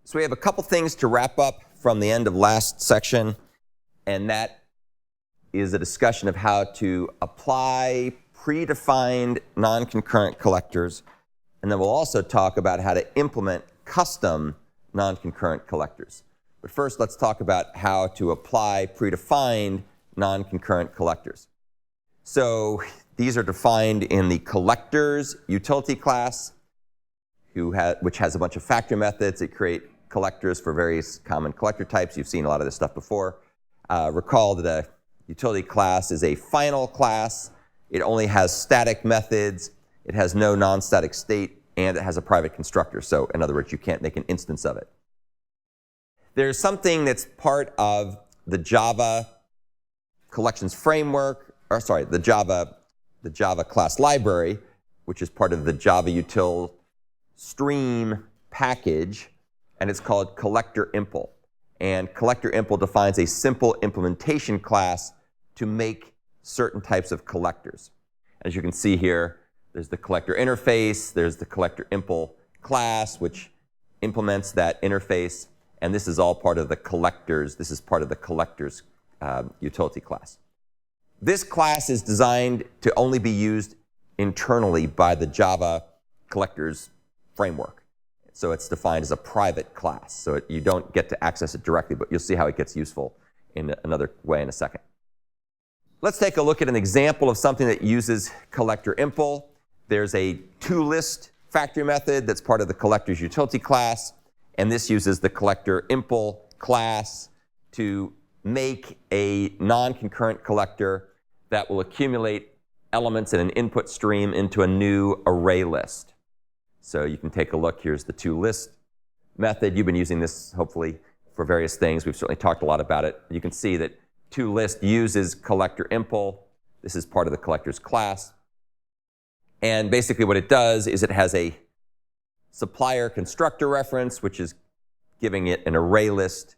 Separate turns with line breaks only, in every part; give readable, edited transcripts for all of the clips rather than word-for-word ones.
So we have a couple things to wrap up from the end of last section, and that is a discussion of how to apply predefined non-concurrent collectors, and then we'll also talk about how to implement custom non-concurrent collectors. But first, let's talk about how to apply predefined non-concurrent collectors. So these are defined in the CollectorsUtility class, which has a bunch of factory methods that create collectors for various common collector types. You've seen a lot of this stuff before. Recall that a utility class is a final class. It only has static methods. It has no non-static state, and it has a private constructor. So in other words, you can't make an instance of it. There's something that's part of the Java collections framework, or sorry, the Java class library, which is part of the Java util stream package, and it's called CollectorImpl. And CollectorImpl defines a simple implementation class to make certain types of collectors. As you can see here, there's the collector interface, there's the CollectorImpl class, which implements that interface, and this is all part of the collectors. This is part of the collectors utility class. This class is designed to only be used internally by the Java collectors framework. So it's defined as a private class. So you don't get to access it directly, but you'll see how it gets useful in another way in a second. Let's take a look at an example of something that uses CollectorImpl. There's a toList factory method that's part of the CollectorsUtility class, and this uses the CollectorImpl class to make a non-concurrent collector that will accumulate elements in an input stream into a new array list. So you can take a look. Here's the toList method. You've been using this, hopefully, for various things. We've certainly talked a lot about it. You can see that toList uses CollectorImpl. This is part of the collectors class. And basically what it does is it has a supplier constructor reference, which is giving it an array list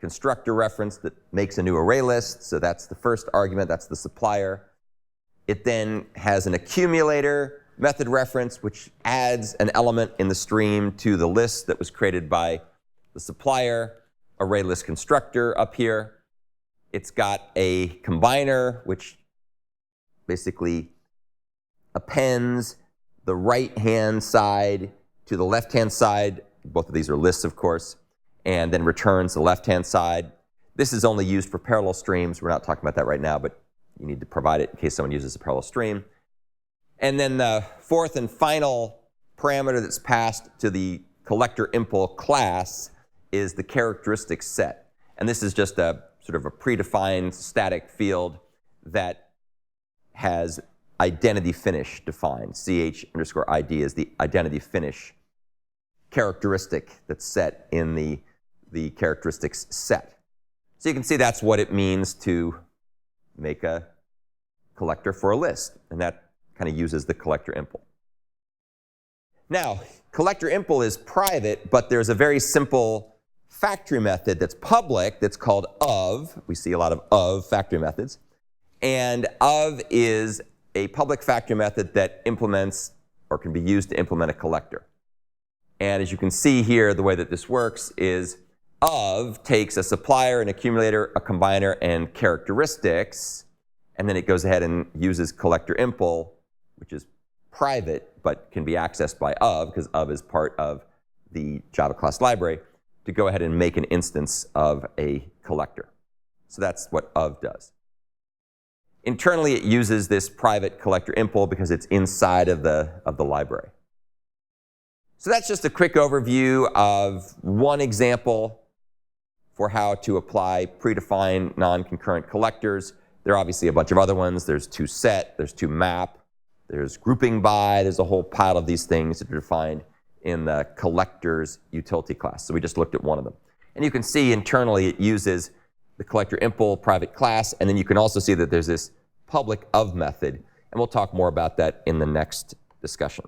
constructor reference that makes a new array list. So that's the first argument. That's the supplier. It then has an accumulator method reference, which adds an element in the stream to the list that was created by the supplier array list constructor up here. It's got a combiner, which basically appends the right-hand side to the left-hand side. Both of these are lists, of course, and then returns the left-hand side. This is only used for parallel streams. We're not talking about that right now, but you need to provide it in case someone uses a parallel stream. And then the fourth and final parameter that's passed to the CollectorImpl class is the characteristic set. And this is just a sort of a predefined static field that has identity finish defined. ch_id is the identity finish characteristic that's set in the characteristics set. So you can see that's what it means to make a collector for a list. And that kind of uses the CollectorImpl. Now, CollectorImpl is private, but there's a very simple factory method that's public that's called of. We see a lot of factory methods. And of is a public factory method that implements or can be used to implement a collector. And as you can see here, the way that this works is of takes a supplier, an accumulator, a combiner, and characteristics, and then it goes ahead and uses CollectorImpl, which is private but can be accessed by of, because of is part of the Java class library, to go ahead and make an instance of a collector. So that's what of does. Internally, it uses this private CollectorImpl because it's inside of the library. So that's just a quick overview of one example for how to apply predefined non-concurrent collectors. There are obviously a bunch of other ones. There's toSet, there's toMap, there's grouping by. There's a whole pile of these things that are defined in the CollectorsUtility class. So we just looked at one of them. And you can see internally it uses the CollectorImpl private class, and then you can also see that there's this public of method. And we'll talk more about that in the next discussion.